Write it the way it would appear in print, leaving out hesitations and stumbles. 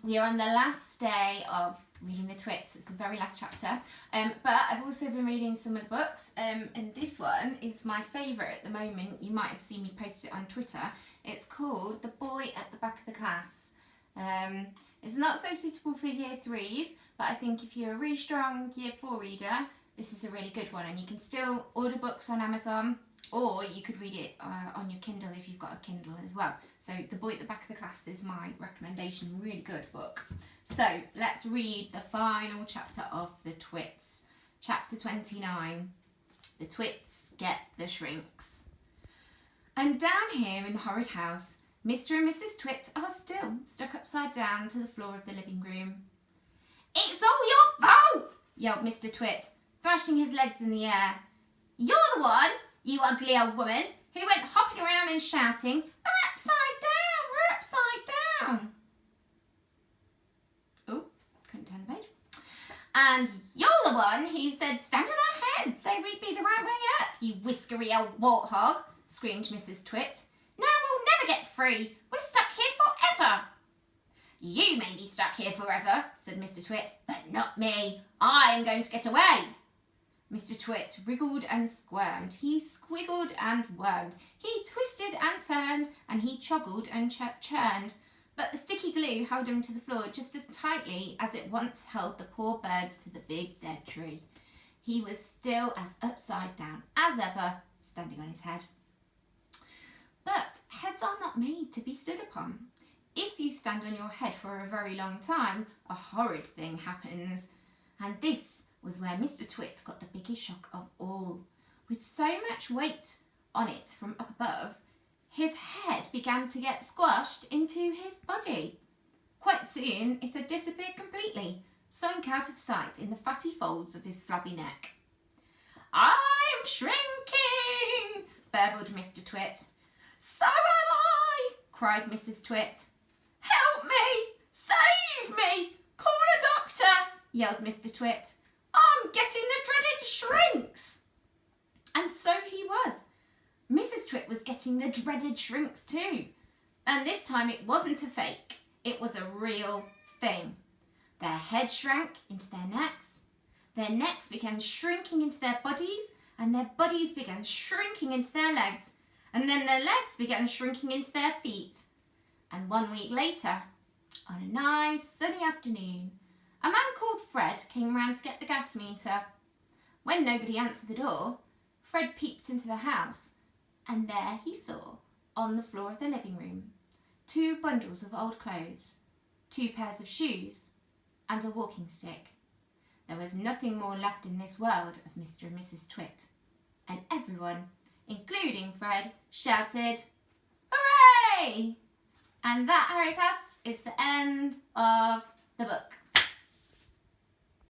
We are on the last day of reading the Twits. It's the very last chapter. But I've also been reading some of the books, and this one is my favourite at the moment. You might have seen me post it on Twitter. It's called The Boy at the Back of the Class. It's not so suitable for year 3s, but I think if you're a really strong year 4 reader, this is a really good one. And you can still order books on Amazon, or you could read it on your Kindle if you've got a Kindle as well. So The Boy at the Back of the Class is my recommendation. Really good book. So let's read the final chapter of the Twits. Chapter 29. The Twits Get the Shrinks. And down here in the horrid house, Mr. and Mrs. Twit are still stuck upside down to the floor of the living room. "It's all your fault!" yelled Mr. Twit, thrashing his legs in the air. "You're the one, you ugly old woman, who went hopping around and shouting, 'We're upside down, we're upside down.'" Oh, couldn't turn the page. "And you're the one who said, 'Stand on our heads, so we'd be the right way up, you whiskery old warthog,'" screamed Mrs. Twit. "Now we'll never get free. We're stuck here forever." "You may be stuck here forever," said Mr. Twit, "but not me. I'm going to get away." Mr. Twit wriggled and squirmed. He squiggled and wormed. He twisted and turned, and he choggled and churned. But the sticky glue held him to the floor just as tightly as it once held the poor birds to the big dead tree. He was still as upside down as ever, standing on his head. But heads are not made to be stood upon. If you stand on your head for a very long time, a horrid thing happens. And this was where Mr. Twit got the biggest shock of all. With so much weight on it from up above, his head began to get squashed into his body. Quite soon it had disappeared completely, sunk out of sight in the fatty folds of his flabby neck. "I'm shrinking," burbled Mr. Twit. "So am I," cried Mrs. Twit. "Help me! Save me! Call a doctor!" yelled Mr. Twit. "I'm getting the dreaded shrinks." And so he was. Mrs. Twit was getting the dreaded shrinks too. And this time it wasn't a fake. It was a real thing. Their heads shrank into their necks began shrinking into their bodies, and their bodies began shrinking into their legs, and then their legs began shrinking into their feet. And 1 week later, on a nice sunny afternoon, a man called Fred came round to get the gas meter. When nobody answered the door, Fred peeped into the house, and there he saw, on the floor of the living room, 2 bundles of old clothes, 2 pairs of shoes, and a walking stick. There was nothing more left in this world of Mr. and Mrs. Twit, and everyone, including Fred, shouted, "Hooray!" And that, Harry Class, is the end of the book.